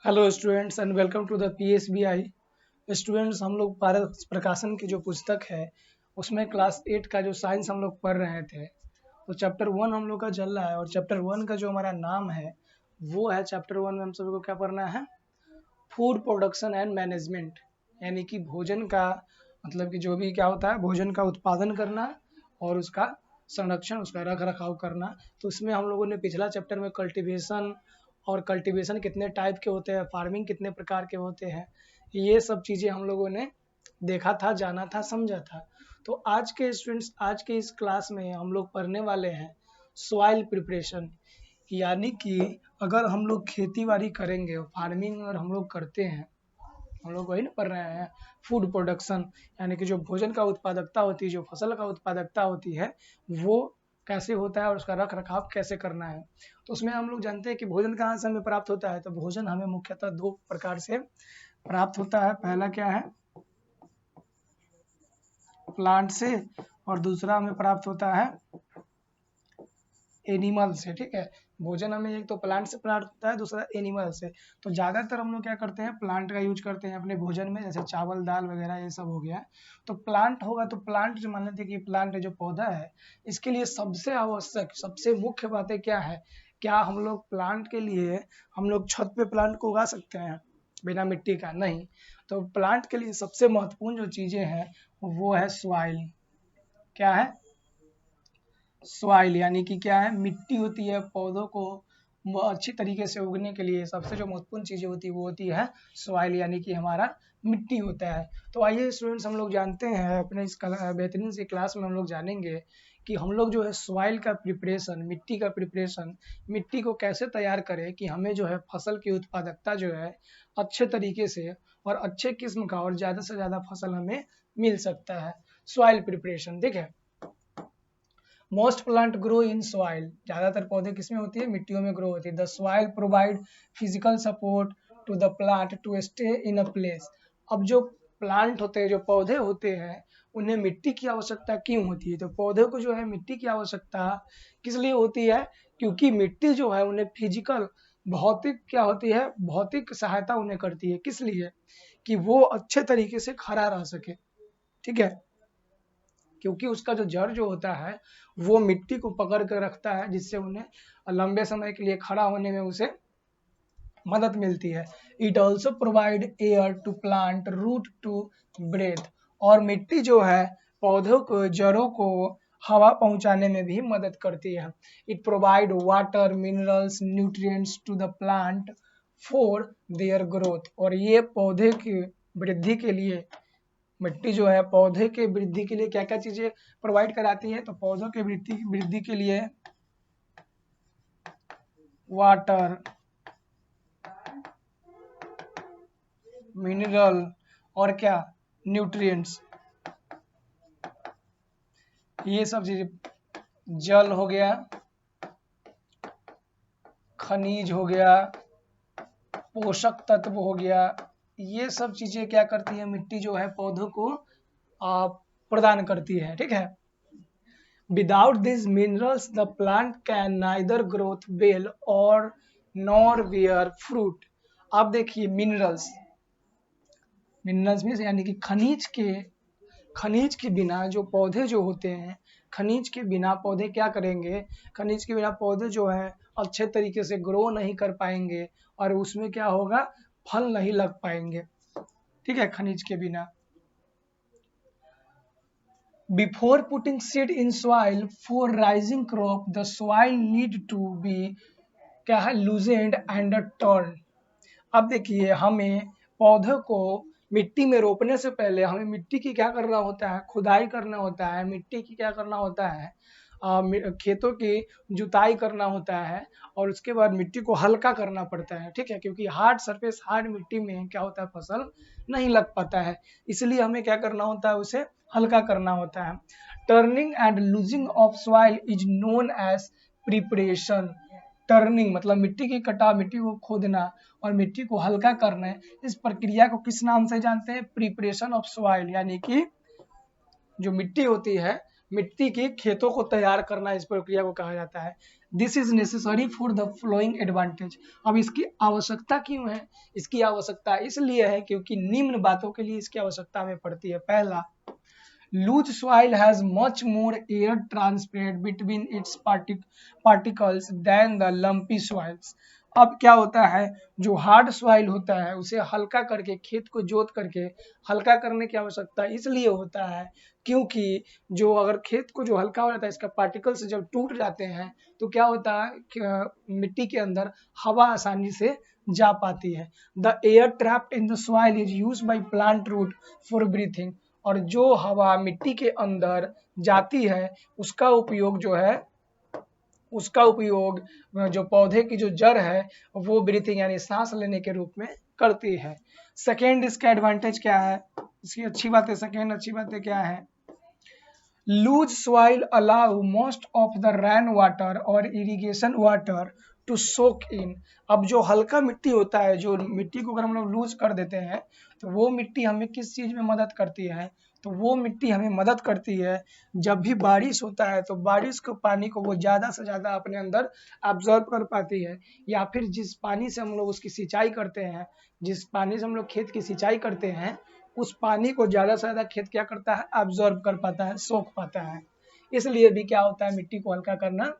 Hello students and welcome to the PSBI। Students, हम लोग भारत प्रकाशन की जो पुस्तक है उसमें क्लास 8 का जो साइंस हम लोग पढ़ रहे थे, तो चैप्टर 1 हम लोग का चल रहा है। और चैप्टर 1 का जो हमारा नाम है वो है, चैप्टर 1 में हम सभी को क्या पढ़ना है? फूड प्रोडक्शन एंड मैनेजमेंट, यानी कि भोजन का मतलब कि जो भी क्या होता है, भोजन का उत्पादन करना और उसका संरक्षण, उसका रख रखाव करना। तो उसमें हम लोगों ने पिछला चैप्टर में कल्टीवेशन और कल्टीवेशन कितने टाइप के होते हैं, फार्मिंग कितने प्रकार के होते हैं, ये सब चीज़ें हम लोगों ने देखा था, जाना था, समझा था। तो आज के स्टूडेंट्स, आज के इस क्लास में हम लोग पढ़ने वाले हैं सॉइल प्रिपरेशन, यानी कि अगर हम लोग खेती बाड़ी करेंगे, फार्मिंग अगर हम लोग करते हैं, हम लोग वही ना पढ़ रहे हैं फूड प्रोडक्शन, यानी कि जो भोजन का उत्पादकता होती है, जो फसल का उत्पादकता होती है, वो कैसे होता है और उसका रख रखाव कैसे करना है। तो उसमें हम लोग जानते हैं कि भोजन कहाँ से हमें प्राप्त होता है। तो भोजन हमें मुख्यतः दो प्रकार से प्राप्त होता है। पहला क्या है? प्लांट से, और दूसरा हमें प्राप्त होता है एनिमल से। ठीक है, भोजन हमें एक तो प्लांट से प्राप्त होता है, दूसरा एनिमल से। तो ज़्यादातर हम लोग क्या करते हैं, प्लांट का यूज करते हैं अपने भोजन में, जैसे चावल दाल वगैरह ये सब हो गया। तो प्लांट होगा तो प्लांट जो मान लेते हैं कि प्लांट जो पौधा है, इसके लिए सबसे आवश्यक, सबसे मुख्य बातें क्या है? क्या हम लोग प्लांट के लिए हम लोग छत पे प्लांट को उगा सकते हैं बिना मिट्टी का? नहीं। तो प्लांट के लिए सबसे महत्वपूर्ण जो चीज़ें हैं वो है सॉइल। क्या है? सॉइल, यानी कि क्या है? मिट्टी होती है। पौधों को वो अच्छी तरीके से उगने के लिए सबसे जो महत्वपूर्ण चीज़ें होती है वो होती है सॉइल, यानी कि हमारा मिट्टी होता है। तो आइए स्टूडेंट्स, हम लोग जानते हैं अपने इस बेहतरीन सी क्लास में हम लोग जानेंगे कि हम लोग जो है सॉइल का प्रिपरेशन, मिट्टी का प्रिपरेशन, मिट्टी को कैसे तैयार करें कि हमें जो है फसल की उत्पादकता जो है अच्छे तरीके से और अच्छे किस्म का और ज़्यादा से ज़्यादा फसल हमें मिल सकता है। सॉइल प्रिपरेशन देखिए, most plant grow in soil, ज्यादातर पौधे किसमें होती है? मिट्टियों में ग्रो होती है। The soil provide physical support to the plant to stay in a place. अब जो प्लांट होते हैं, जो पौधे होते हैं, उन्हें मिट्टी की आवश्यकता क्यों होती है? तो पौधे को जो है मिट्टी की आवश्यकता किस लिए होती है? क्योंकि मिट्टी जो है उन्हें फिजिकल, भौतिक क्या होती है, भौतिक सहायता उन्हें करती है। किस लिए? कि वो अच्छे तरीके से खड़ा रह सके। ठीक है, क्योंकि उसका जो जड़ जो होता है वो मिट्टी को पकड़ कर रखता है, जिससे उन्हें लंबे समय के लिए खड़ा होने में उसे मदद मिलती है। It also provide air to plant root to breath, और मिट्टी जो है पौधों को, जड़ों को हवा पहुंचाने में भी मदद करती है। It provide water, minerals, nutrients to the plant for their growth, और ये पौधे की वृद्धि के लिए, मिट्टी जो है पौधे के वृद्धि के लिए क्या क्या चीजें प्रोवाइड कराती है? तो पौधों के वृद्धि वृद्धि के लिए वाटर, मिनरल और क्या? न्यूट्रिएंट्स, ये सब चीजें। जल हो गया, खनिज हो गया, पोषक तत्व हो गया, ये सब चीजें क्या करती है? मिट्टी जो है पौधों को प्रदान करती है। ठीक है, without these minerals the plant can neither growth well or nor bear fruit। अब देखिए मिनरल्स, मिनरल्स में यानी कि खनिज के बिना जो पौधे जो होते हैं, खनिज के बिना पौधे क्या करेंगे? खनिज के बिना पौधे जो है अच्छे तरीके से ग्रो नहीं कर पाएंगे, और उसमें क्या होगा? फल नहीं लग पाएंगे। ठीक है, खनिज के बिना। Before putting seed in soil for rising crop, the soil need to be क्या है? loosened and turned। अब देखिए, हमें पौधे को मिट्टी में रोपने से पहले हमें मिट्टी की क्या करना होता है? खुदाई करना होता है। मिट्टी की क्या करना होता है? खेतों की जुताई करना होता है, और उसके बाद मिट्टी को हल्का करना पड़ता है। ठीक है, क्योंकि हार्ड सरफेस, हार्ड मिट्टी में क्या होता है? फसल नहीं लग पाता है, इसलिए हमें क्या करना होता है? उसे हल्का करना होता है। Turning and loosing of soil is known as preparation. Turning मतलब मिट्टी की कटा, मिट्टी को खोदना और मिट्टी को हल्का करना, इस प्रक्रिया को किस नाम से जानते हैं? प्रिपरेशन ऑफ सॉइल, यानी कि जो मिट्टी होती है, मिट्टी की खेतों को तैयार करना, इस प्रक्रिया को कहा जाता है। This is necessary for the flowing advantage. अब इसकी आवश्यकता क्यों है? इसकी आवश्यकता इसलिए है क्योंकि निम्न बातों के लिए इसकी आवश्यकता हमें पड़ती है। पहला, loose soil has much more air transport between its particles than the lumpy soils। अब क्या होता है, जो हार्ड सॉइल होता है उसे हल्का करके, खेत को जोत करके हल्का करने की आवश्यकता इसलिए होता है क्योंकि जो अगर खेत को जो हल्का हो जाता है, इसका पार्टिकल्स जब टूट जाते हैं तो क्या होता है कि मिट्टी के अंदर हवा आसानी से जा पाती है। The air trapped in the soil is used by plant root for breathing. और जो हवा मिट्टी के अंदर जाती है उसका उपयोग जो पौधे की जो जड़ है वो ब्रीथिंग यानी सांस लेने के रूप में करती है। सेकेंड, इसका एडवांटेज क्या है, इसकी अच्छी बात है, सेकेंड अच्छी बातें क्या है, loose soil allow most of the rain water और irrigation water to soak in. अब जो हल्का मिट्टी होता है, जो मिट्टी को अगर हम लोग लूज कर देते हैं तो वो मिट्टी हमें किस चीज में मदद करती है, तो वो मिट्टी हमें मदद करती है जब भी बारिश होता है तो बारिश को पानी को वो ज़्यादा से ज़्यादा अपने अंदर एब्जॉर्ब कर पाती है, या फिर जिस पानी से हम लोग उसकी सिंचाई करते हैं, जिस पानी से हम लोग खेत की सिंचाई करते हैं उस पानी को ज़्यादा से ज़्यादा खेत क्या करता है, एब्जॉर्ब कर पाता है, सोख पाता है। इसलिए भी क्या होता है, मिट्टी को हल्का करना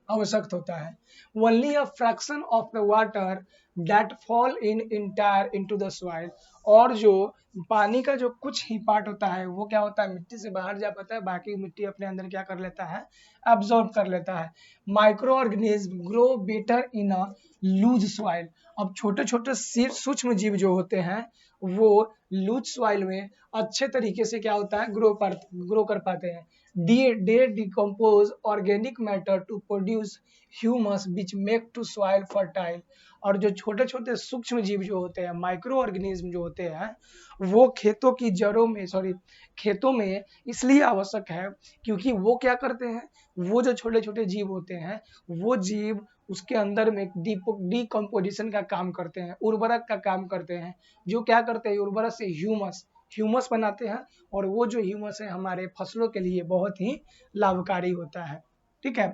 आवश्यक होता है। Only a fraction of the water that fall in entire into the soil. और जो पानी का जो कुछ ही पार्ट होता है वो क्या होता है, मिट्टी से बाहर जा पाता है, बाकी मिट्टी अपने अंदर क्या कर लेता है, एब्जॉर्ब कर लेता है। Micro organism grow better in a loose soil. अब छोटे छोटे सूक्ष्म जीव जो होते हैं वो लूज सॉइल में अच्छे तरीके से क्या होता है, ग्रो कर पाते हैं। They decompose organic matter to produce humus which make to soil fertile। और जो छोटे छोटे सूक्ष्म जीव जो होते हैं, माइक्रो ऑर्गेनिज्म जो होते हैं, वो खेतों में इसलिए आवश्यक है क्योंकि वो क्या करते हैं, वो जो छोटे छोटे जीव होते हैं वो जीव उसके अंदर में डिकम्पोजिशन का काम करते हैं, उर्वरक का काम करते हैं, जो क्या करते हैं, उर्वरक से ह्यूमस बनाते हैं, और वो जो ह्यूमस है हमारे फसलों के लिए बहुत ही लाभकारी होता है। ठीक है।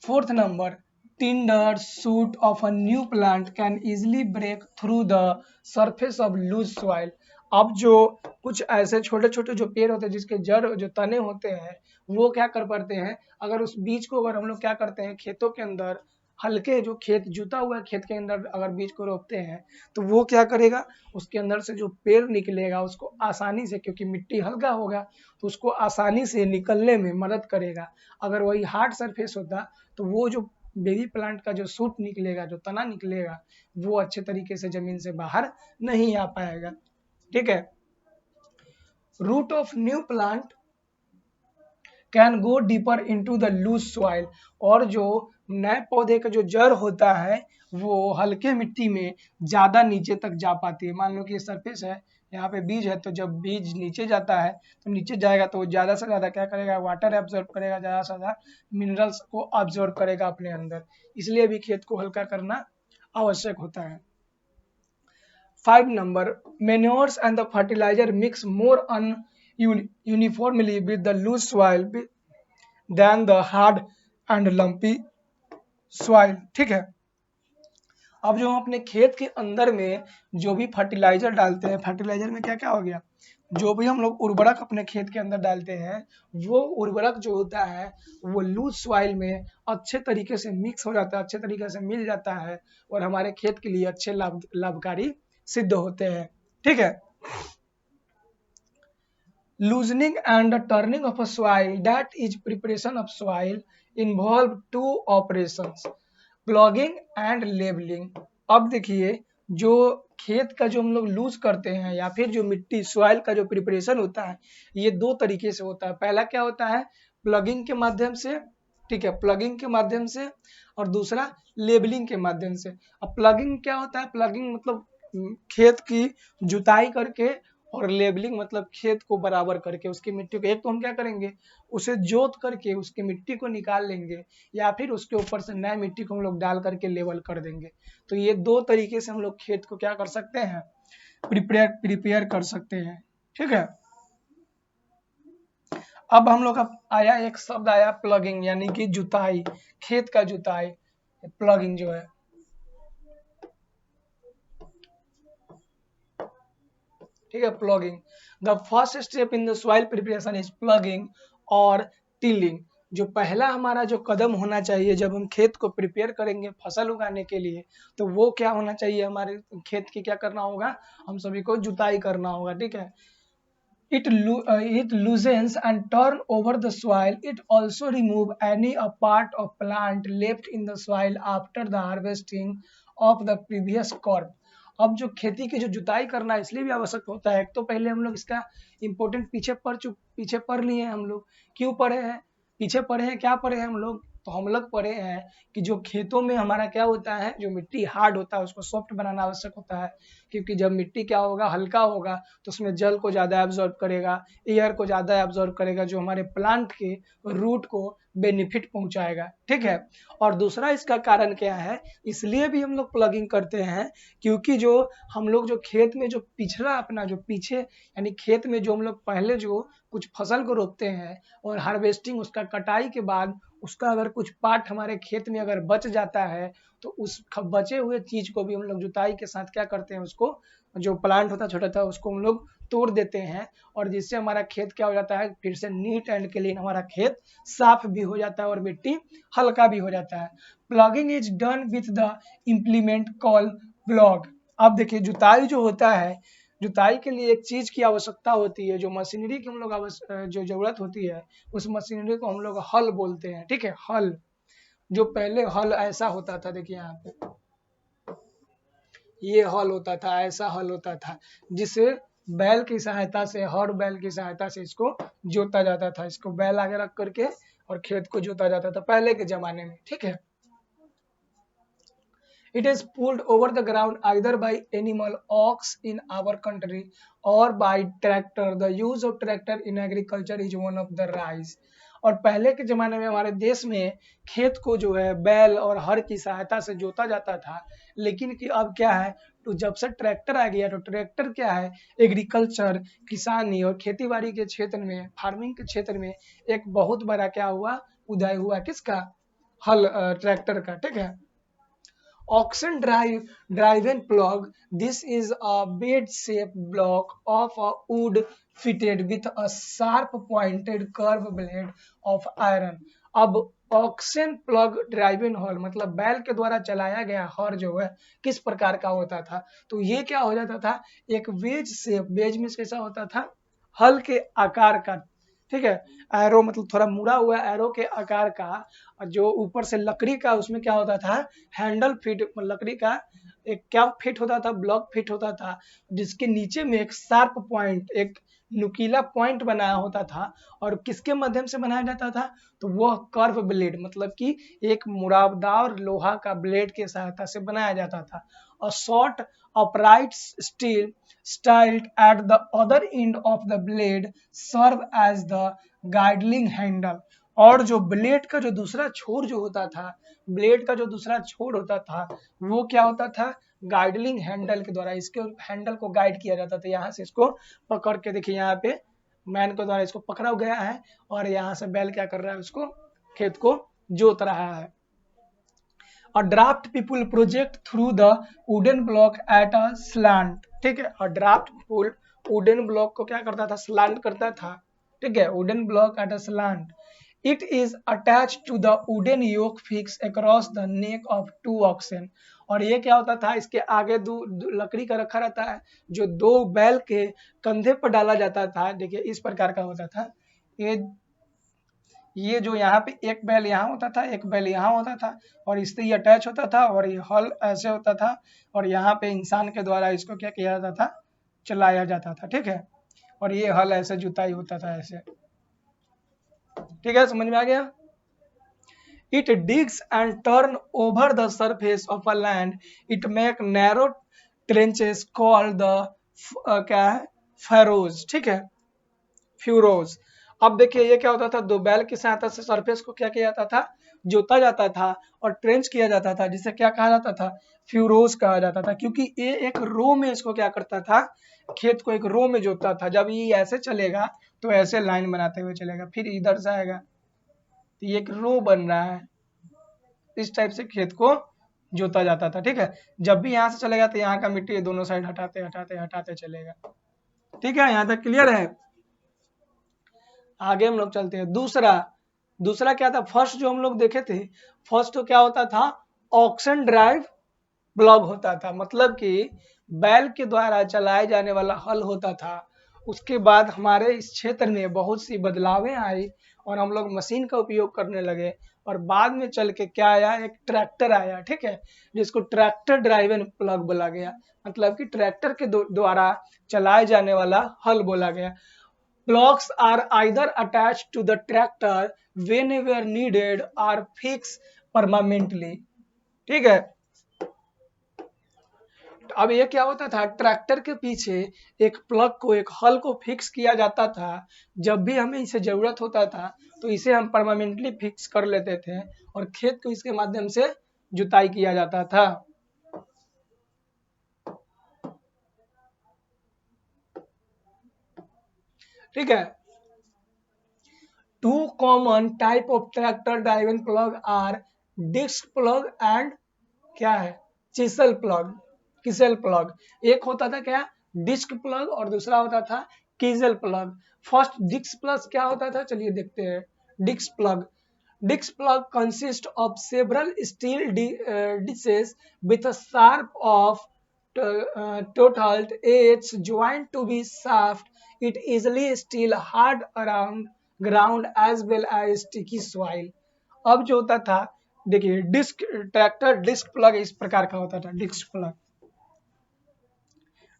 Fourth number, tender shoot of a new plant can easily break through the surface of loose soil. अब जो कुछ ऐसे छोटे छोटे जो पेड़ होते हैं जिसके जड़ जो तने होते हैं वो क्या कर पाते हैं, अगर उस बीज को अगर हम लोग क्या करते हैं खेतों के अंदर, हल्के जो खेत जुता हुआ खेत के अंदर अगर बीज को रोपते हैं तो वो क्या करेगा, उसके अंदर से जो पेड़ निकलेगा उसको आसानी से, क्योंकि मिट्टी हल्का होगा तो उसको आसानी से निकलने में मदद करेगा। अगर वही हार्ड सरफेस होता तो वो जो बेबी प्लांट का जो सूट निकलेगा, जो तना निकलेगा, वो अच्छे तरीके से जमीन से बाहर नहीं आ पाएगा। ठीक है। Root of new plant can go deeper into the loose soil. और जो नए पौधे का जो जड़ होता है वो हल्के मिट्टी में ज्यादा नीचे तक जा पाती है। मान लो कि ये सरफेस है, यहाँ पे बीज है, तो जब बीज नीचे जाता है तो नीचे जाएगा तो ज्यादा से ज्यादा क्या करेगा, वाटर एब्जॉर्ब करेगा, ज्यादा से ज्यादा मिनरल्स को एब्जॉर्ब करेगा अपने अंदर, इसलिए भी खेत को हल्का करना आवश्यक होता है। 5 number, manures and the fertilizer mix more uniformly with the loose soil than the hard and lumpy soil। ठीक है। अब जो हम अपने खेत के अंदर में जो भी फर्टिलाइजर डालते हैं, फर्टिलाइजर में क्या क्या हो गया, जो भी हम लोग उर्वरक अपने खेत के अंदर डालते हैं वो उर्वरक जो होता है वो लूज सॉइल में अच्छे तरीके से मिक्स हो जाता है, अच्छे तरीके से मिल जाता है और हमारे खेत के लिए अच्छे लाभकारी सिद्ध होते हैं। ठीक है। Loosening and turning of a soil, that is preparation of soil involve 2 operations, ploughing and levelling. अब देखिए, जो खेत का जो हम लोग लूज करते हैं या फिर जो मिट्टी सॉइल का जो प्रिपरेशन होता है ये 2 तरीके से होता है। पहला क्या होता है, प्लगिंग के माध्यम से। ठीक है, प्लगिंग के माध्यम से, और दूसरा लेबलिंग के माध्यम से। अब प्लगिंग क्या होता है, प्लगिंग मतलब खेत की जुताई करके, और लेबलिंग मतलब खेत को बराबर करके उसकी मिट्टी को, एक तो हम क्या करेंगे उसे जोत करके उसकी मिट्टी को निकाल लेंगे, या फिर उसके ऊपर से नए मिट्टी को हम लोग डाल करके लेवल कर देंगे। तो ये 2 तरीके से हम लोग खेत को क्या कर सकते हैं, प्रिपेयर कर सकते हैं। ठीक है। अब हम लोग का आया एक शब्द आया प्लगिंग, यानी कि जुताई, खेत का जुताई, प्लगिंग जो है। ठीक है, plugging. The first step in the soil preparation is plugging और टिलिंग। जो पहला हमारा जो कदम होना चाहिए जब हम खेत को प्रिपेयर करेंगे फसल उगाने के लिए, तो वो क्या होना चाहिए, हमारे खेत की क्या करना होगा, हम सभी को जुताई करना होगा। ठीक है, it loosens and turn over the soil. It also remove any a part of plant left in the soil after the harvesting of the previous crop. अब जो खेती की जो जुताई करना इसलिए भी आवश्यक होता है, तो पहले हम लोग इसका इम्पोर्टेंट पीछे पढ़ लिए हैं हम लोग। क्यों पढ़े हैं, पीछे पढ़े हैं, क्या पढ़े हैं हम लोग, तो हम लोग पढ़े हैं कि जो खेतों में हमारा क्या होता है, जो मिट्टी हार्ड होता है उसको सॉफ्ट बनाना आवश्यक होता है। क्योंकि जब मिट्टी क्या होगा, हल्का होगा, तो उसमें जल को ज़्यादा एब्जॉर्ब करेगा, एयर को ज़्यादा एब्जॉर्ब करेगा, जो हमारे प्लांट के रूट को बेनिफिट पहुंचाएगा। ठीक है, और दूसरा इसका कारण क्या है, इसलिए भी हम लोग प्लगिंग करते हैं क्योंकि जो हम लोग जो खेत में जो पिछड़ा अपना जो पीछे, यानी खेत में जो हम लोग पहले जो कुछ फसल को रोपते हैं और हार्वेस्टिंग उसका कटाई के बाद उसका अगर कुछ पार्ट हमारे खेत में अगर बच जाता है, तो उस बचे हुए चीज को भी हम लोग जुताई के साथ क्या करते हैं, उसको जो प्लांट होता है छोटा था उसको हम लोग तोड़ देते हैं, और जिससे हमारा खेत क्या हो जाता है, फिर से नीट एंड क्लीन हमारा खेत साफ भी हो जाता है और मिट्टी हल्का भी हो जाता है। Plugging is done with the implement call plough. अब देखिए जुताई जो होता है, जुताई के लिए एक चीज की आवश्यकता होती है, जो मशीनरी की हम लोग जो जरूरत होती है, उस मशीनरी को हम लोग हल बोलते हैं। ठीक है, हल। जो पहले हल ऐसा होता था, देखिए यहाँ पे ये हल होता था, ऐसा हल होता था, जिसे बैल की सहायता से, हर बैल की सहायता से इसको जोता जाता था। इसको बैल आगे रख करके और खेत को जोता जाता था पहले के जमाने में। ठीक है, it is pulled over the ground either by animal ox in our country or by tractor. The use of tractor in agriculture is one of the rise. और पहले के जमाने में हमारे देश में खेत को जो है बैल और हर की सहायता से जोता जाता था, लेकिन कि अब क्या है, तो जब से ट्रैक्टर आ गया, तो ट्रैक्टर क्या है, एग्रीकल्चर, किसानी और खेती बाड़ी के क्षेत्र में, फार्मिंग के क्षेत्र में एक बहुत बड़ा क्या हुआ, उदय हुआ, किसका, हल, ट्रैक्टर का। ठीक है, oxen driven plug. This is a bed shaped block of a wood fitted with a sharp pointed curved blade of iron. अब ऑक्सन प्लग ड्राइविंग हॉल मतलब बैल के द्वारा चलाया गया हर जो है किस प्रकार का होता था, तो ये क्या हो जाता था, एक वेज शेप, वेज में कैसा होता था, हल के आकार का। ठीक है, एरो मतलब थोड़ा मुड़ा हुआ एरो के आकार का, जो ऊपर से लकड़ी का उसमें क्या होता था, हैंडल फिट, लकड़ी का एक क्या फिट होता था, ब्लॉक फिट होता था, जिसके नीचे में एक शार्प पॉइंट, एक नुकीला पॉइंट बनाया होता था, और किसके माध्यम से बनाया जाता था, तो वह कर्व ब्लेड मतलब कि एक मुरादार लोहा का ब्लेड के सहायता से बनाया जाता था। A short upright steel styled at the other end of the blade serve as the guiding handle. और जो ब्लेड का जो दूसरा छोर जो होता था, ब्लेड का जो दूसरा छोर होता था, वो क्या होता था, गाइडलिंग हैंडल के द्वारा इसके हैंडल को गाइड किया जाता था। यहाँ से इसको पकड़ के देखिए, यहाँ पे मैन के द्वारा इसको पकड़ा गया है, और यहाँ से बैल क्या कर रहा है, उसको खेत को जोत रहा है। A draft people project through the wooden block at a slant. ठीक है, और ड्राफ्ट पुल वुडन ब्लॉक को क्या करता था, स्लांट करता था। ठीक है, wooden block at a slant. It is attached to the wooden yoke fixed across the neck of two oxen. और ये क्या होता था, इसके आगे लकड़ी का रखा रहता है, जो दो बैल के कंधे पर डाला जाता था। देखिए इस प्रकार का होता था, ये जो यहाँ पे एक बैल यहाँ होता था, एक बैल यहाँ होता था, और इससे ये अटैच होता था, और ये हल ऐसे होता था, और यहाँ पे इंसान के द्वारा इसको क्या किया जाता था, चलाया जाता था। ठीक है, और ये हल ऐसे जुताई होता था ऐसे। ठीक है, समझ में आ गया। It digs and turn over the surface of a land. It make narrow trenches called the क्या है, furrows. ठीक है, furrows. अब देखिए ये क्या होता था, दो बैल की सहायता से सरफेस को क्या किया जाता था, जोता जाता था और ट्रेंच किया जाता था, जिसे क्या कहा जाता था, फ्यूरोज कहा जाता था, क्योंकि ये एक रो में इसको क्या करता था, खेत को एक रो में जोतता था। जब ये ऐसे चलेगा तो ऐसे लाइन बनाते हुए चलेगा, फिर इधर से आएगा तो ये एक रो बन रहा है, इस टाइप से खेत को जोता जाता था। ठीक है, जब भी यहाँ से चलेगा तो यहाँ का मिट्टी दोनों साइड हटाते हटाते हटाते चलेगा। ठीक है, यहाँ तक क्लियर है। आगे हम लोग चलते हैं। दूसरा दूसरा क्या था, फर्स्ट जो हम लोग देखे थे, फर्स्ट तो क्या होता था, ऑक्शन ड्राइव प्लग होता था, मतलब कि बैल के द्वारा चलाए जाने वाला हल होता था। उसके बाद हमारे इस क्षेत्र में बहुत सी बदलावें आई और हम लोग मशीन का उपयोग करने लगे, और बाद में चल के क्या आया, एक ट्रैक्टर आया। ठीक है, जिसको ट्रैक्टर ड्राइवन प्लग बोला गया, मतलब कि ट्रैक्टर के द्वारा चलाए जाने वाला हल बोला गया। Plugs are either attached to the tractor whenever needed or fixed permanently। ठीक है, अब ये क्या होता था, ट्रैक्टर के पीछे एक प्लग को, एक हल को फिक्स किया जाता था। जब भी हमें इसे जरूरत होता था तो इसे हम परमानेंटली फिक्स कर लेते थे और खेत को इसके माध्यम से जुताई किया जाता था। ठीक है, two common type of tractor driven plug are disc plug and क्या है, चिसल प्लग, किसल प्लग। एक होता था क्या, डिस्क प्लग, और दूसरा होता था chisel plough. First disc plough क्या होता था, चलिए देखते हैं। Disc plough, disc plough consist of several steel dishes with a sharp of totaled edge joined to be shaft. It easily still hard around ground as well as sticky soil। अब जो होता था, देखिए डिस्क, ट्रैक्टर डिस्क प्लग इस प्रकार का होता था। डिस्क प्लग,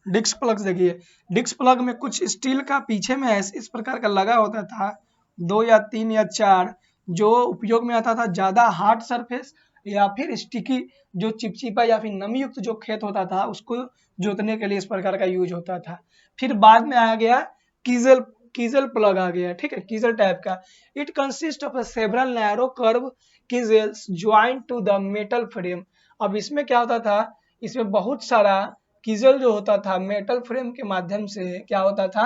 डिस्क प्लग देखिए, डिस्क प्लग में कुछ स्टील का पीछे में इस प्रकार का लगा होता था, 2 या 3 या 4, जो उपयोग में आता था ज्यादा हार्ड सरफेस या फिर स्टिकी, जो चिपचिपा या फिर नमी युक्त जो खेत होता था उसको जोतने के लिए इस प्रकार का यूज होता था। फिर बाद में आ गया कीजल, कीजल प्लग आ गया। ठीक है, कीजल टाइप का। It consist of several narrow curve chisels joint to the metal frame. अब इसमें क्या होता था, इसमें बहुत सारा कीजल जो होता था मेटल फ्रेम के माध्यम से क्या होता था,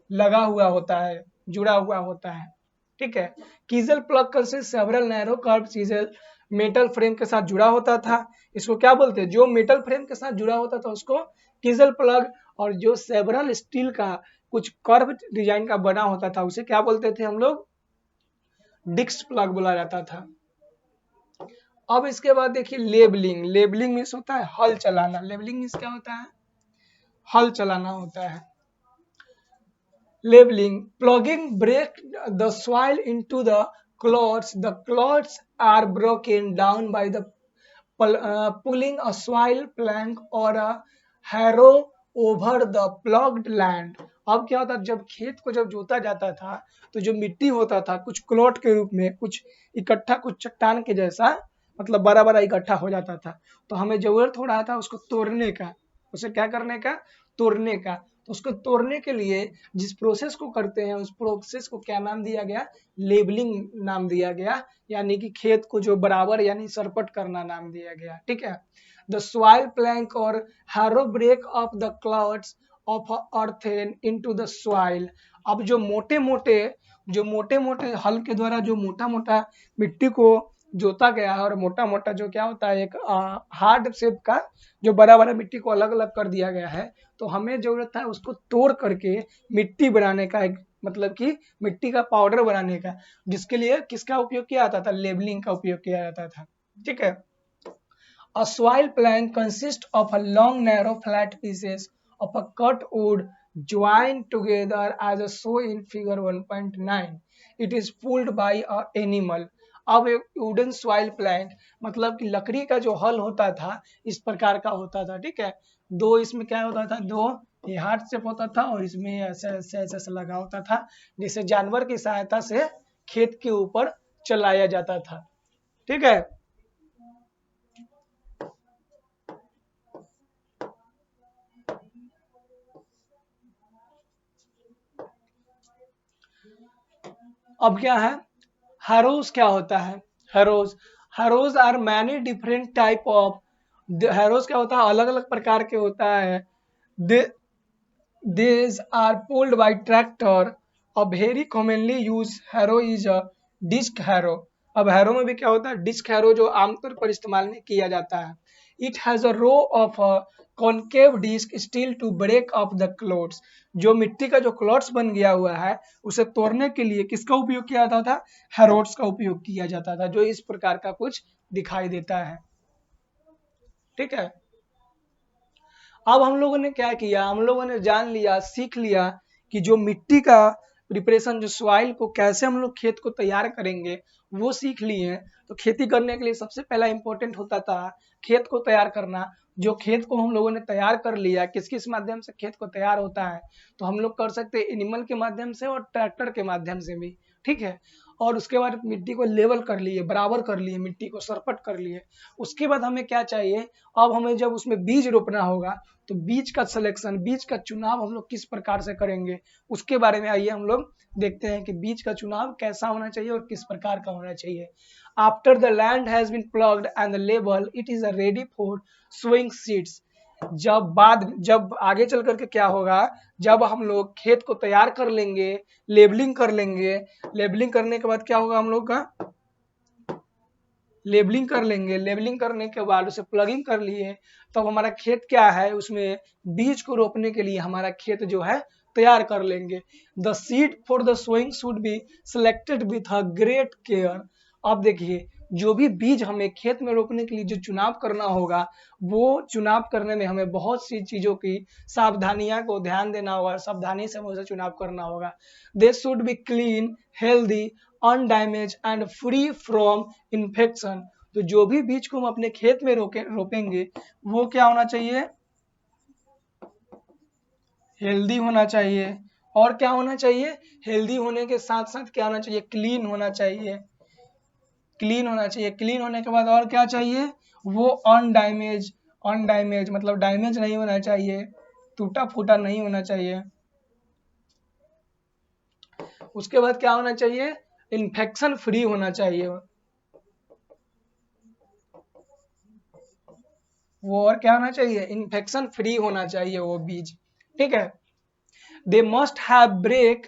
लगा हुआ होता है, जुड़ा हुआ होता है। ठीक है, chisel plug consist several narrow curve chisel metal frame के साथ जुड़ा होता था। इसको क्या बोलते हैं, जो मेटल फ्रेम के साथ जुड़ा होता था उसको कीजल प्लग, और जो सेवरल स्टील का कुछ कर्व डिजाइन का बना होता था उसे क्या बोलते थे हम लोग, डिस्क प्लग बोला जाता था। अब इसके बाद देखिए लेबलिंग, लेबलिंग मीन्स होता है हल चलाना। लेबलिंग मीन्स क्या होता है, हल चलाना होता है। Labeling, plugging break the soil into the clods. The clods are broken down by the pulling a soil plank or a harrow over the plugged land। अब क्या होता, जब खेत को जब जोता जाता था तो जो मिट्टी होता था कुछ क्लॉट के रूप में, कुछ इकट्ठा, कुछ चट्टान के जैसा, मतलब बड़ा बड़ा इकट्ठा हो जाता था, तो हमें जरूरत हो रहा था उसको तोड़ने का, उसे क्या करने का, तोड़ने का। तो उसको तोड़ने के लिए जिस प्रोसेस को करते हैं उस प्रोसेस को क्या नाम दिया गया, लेबलिंग नाम दिया गया, यानी कि खेत को जो बराबर यानी सरपट करना नाम दिया गया। ठीक है, द सॉइल प्लैंक और harrow break of the clods of earthen into the soil. अब जो मोटे मोटे, जो मोटे मोटे हल के द्वारा जो मोटा मोटा मिट्टी को जोता गया है, और मोटा मोटा जो क्या होता है, एक हार्ड शेप का जो बड़ा बड़ा मिट्टी को अलग अलग कर दिया गया है, तो हमें जरूरत है उसको तोड़ करके मिट्टी बनाने का, एक मतलब कि मिट्टी का पाउडर बनाने का, जिसके लिए किसका उपयोग किया जाता था, लेबलिंग का उपयोग किया जाता था। ठीक है, a soil plank consists of a long narrow flat pieces of a cut wood joined together as shown in figure 1.9। it is pulled by a animal। अब एक वुडन सॉइल प्लैंक मतलब कि लकड़ी का जो हल होता था इस प्रकार का होता था। ठीक है, दो इसमें क्या होता था, दो ये हार्ट शेप होता था और इसमें ऐसे ऐसे ऐसे ऐसे लगा होता था, जिसे जानवर की सहायता से खेत के ऊपर चलाया जाता था। ठीक है, अब क्या है, हैरोज क्या होता है, harrows, harrows are many different type of, harrows क्या होता है, अलग अलग प्रकार के होता है। These are pulled by tractor. A very commonly used harrow is a disc harrow. अब हैरो में भी क्या होता है, डिस्क हैरो जो आमतौर पर इस्तेमाल में किया जाता है। It has a row of concave disc steel to break up the clods. जो मिट्टी का जो क्लोट्स बन गया हुआ है उसे तोड़ने के लिए किसका उपयोग किया जाता था, हैरोड्स का उपयोग किया जाता था, जो इस प्रकार का कुछ दिखाई देता है। ठीक है, अब हम लोगों ने क्या किया, हम लोगों ने जान लिया, सीख लिया कि जो मिट्टी का प्रिपरेशन, जो सॉइल को कैसे हम लोग खेत को तैयार करेंगे वो सीख लिए हैं। तो खेती करने के लिए सबसे पहला इंपॉर्टेंट होता था खेत को तैयार करना। जो खेत को हम लोगों ने तैयार कर लिया, किस किस माध्यम से खेत को तैयार होता है, तो हम लोग कर सकते हैं एनिमल के माध्यम से और ट्रैक्टर के माध्यम से भी। ठीक है, और उसके बाद मिट्टी को लेवल कर लिए, बराबर कर लिए, मिट्टी को सरपट कर लिए। उसके बाद हमें क्या चाहिए, अब हमें जब उसमें बीज रोपना होगा तो बीज का सिलेक्शन, बीज का चुनाव हम लोग किस प्रकार से करेंगे, उसके बारे में आइए हम लोग देखते हैं कि बीज का चुनाव कैसा होना चाहिए और किस प्रकार का होना चाहिए। After the land has been ploughed and लेबल it is ready for sowing seeds. जब आगे चल करके क्या होगा, जब हम लोग खेत को तैयार कर लेंगे, लेबलिंग कर लेंगे, लेबलिंग करने के बाद क्या होगा, हम लोग का लेबलिंग कर लेंगे, लेबलिंग करने के बाद उसे प्लगिंग कर लिए, तब हमारा खेत क्या है, उसमें बीज को रोपने के लिए हमारा खेत जो है तैयार कर लेंगे। The seed for the sowing should be selected with a great care. अब देखिए, जो भी बीज हमें खेत में रोपने के लिए जो चुनाव करना होगा, वो चुनाव करने में हमें बहुत सी चीजों की सावधानियां को ध्यान देना होगा, सावधानी से उसे चुनाव करना होगा। They should be clean, healthy, undamaged and free from infection. तो जो भी बीज को हम अपने खेत में रोपेंगे वो क्या होना चाहिए, हेल्दी होना चाहिए। और क्या होना चाहिए, हेल्दी होने के साथ साथ क्या होना चाहिए, क्लीन होना चाहिए, क्लीन होना चाहिए। क्लीन होने के बाद और क्या चाहिए, वो अनडैमेज, अनडैमेज मतलब डैमेज नहीं होना चाहिए, टूटा फूटा नहीं होना चाहिए। उसके बाद क्या होना चाहिए, इन्फेक्शन फ्री होना चाहिए। वो और क्या होना चाहिए, इन्फेक्शन फ्री होना चाहिए वो बीज। ठीक है, they must have break,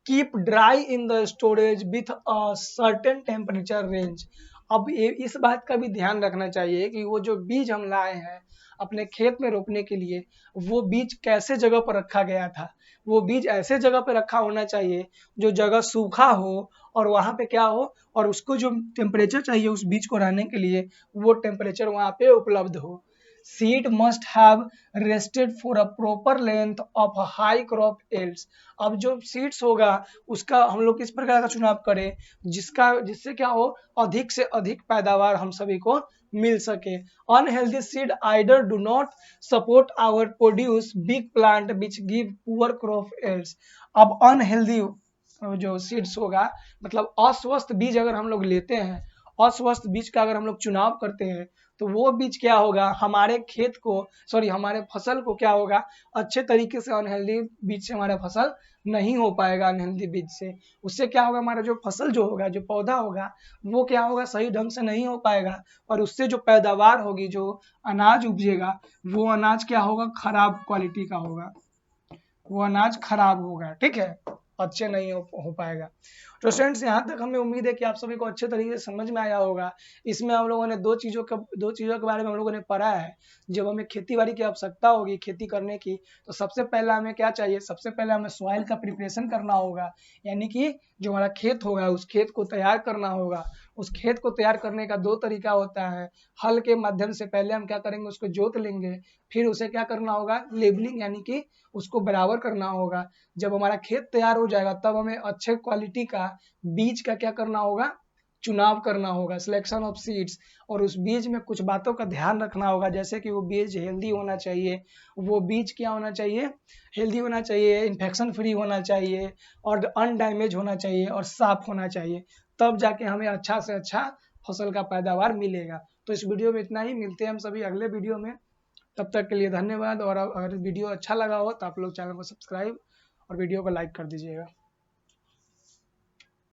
keep dry in the storage with a certain temperature range. अब ये इस बात का भी ध्यान रखना चाहिए कि वो जो बीज हम लाए हैं अपने खेत में रोपने के लिए, वो बीज कैसे जगह पर रखा गया था। वो बीज ऐसे जगह पर रखा होना चाहिए जो जगह सूखा हो और वहां पे क्या हो, और उसको जो टेम्परेचर चाहिए उस बीज को रहने के लिए वो टेम्परेचर वहां पे उपलब्ध हो। Seed must have rested for a proper length of a high crop yields। अब जो सीड्स होगा उसका हम लोग किस प्रकार का चुनाव करें जिससे क्या हो, अधिक से अधिक पैदावार हम सभी को मिल सके। Unhealthy seed either do not support our produce big plant which give poor crop yields। अब अनहेल्दी जो सीड्स होगा, मतलब अस्वस्थ बीज अगर हम लोग लेते हैं, अस्वस्थ बीज का अगर हम लोग चुनाव करते हैं, तो वो बीज क्या होगा, हमारे खेत को, सॉरी हमारे फसल को क्या होगा, अच्छे तरीके से अनहेल्दी बीज से हमारा फसल नहीं हो पाएगा। अनहेल्दी बीज से उससे क्या होगा, हमारा जो फसल जो होगा, जो पौधा होगा, वो क्या होगा, सही ढंग से नहीं हो पाएगा, और उससे जो पैदावार होगी, जो अनाज उपजेगा, वो अनाज क्या होगा, खराब क्वालिटी का होगा, वो अनाज खराब होगा। ठीक है, अच्छे नहीं हो पाएगा। तो स्टूडेंट्स, यहाँ तक हमें उम्मीद है कि आप सभी को अच्छे तरीके से समझ में आया होगा। इसमें हम लोगों ने दो चीज़ों के बारे में हम लोगों ने पढ़ा है। जब हमें खेती बाड़ी की आवश्यकता होगी खेती करने की, तो सबसे पहला हमें क्या चाहिए, सबसे पहले हमें सॉइल का प्रिपरेशन करना होगा, यानी कि जो हमारा खेत होगा उस खेत को तैयार करना होगा। उस खेत को तैयार करने का दो तरीका होता है। हल के माध्यम से पहले हम क्या करेंगे, उसको जोत लेंगे, फिर उसे क्या करना होगा, लेबलिंग यानी कि उसको बराबर करना होगा। जब हमारा खेत तैयार हो जाएगा तब हमें अच्छे क्वालिटी का बीज का क्या करना होगा, चुनाव करना होगा, सिलेक्शन ऑफ सीड्स। और उस बीज में कुछ बातों का ध्यान रखना होगा, जैसे कि वो बीज हेल्दी होना चाहिए, वो बीज क्या होना चाहिए, हेल्दी होना चाहिए, इन्फेक्शन फ्री होना चाहिए, और अनडैमेज होना चाहिए, और साफ होना चाहिए। तब जाके हमें अच्छा से अच्छा फसल का पैदावार मिलेगा। तो इस वीडियो में इतना ही, मिलते हैं हम सभी अगले वीडियो में। तब तक के लिए धन्यवाद। और अगर वीडियो अच्छा लगा हो तो आप लोग चैनल को सब्सक्राइब और वीडियो को लाइक कर दीजिएगा।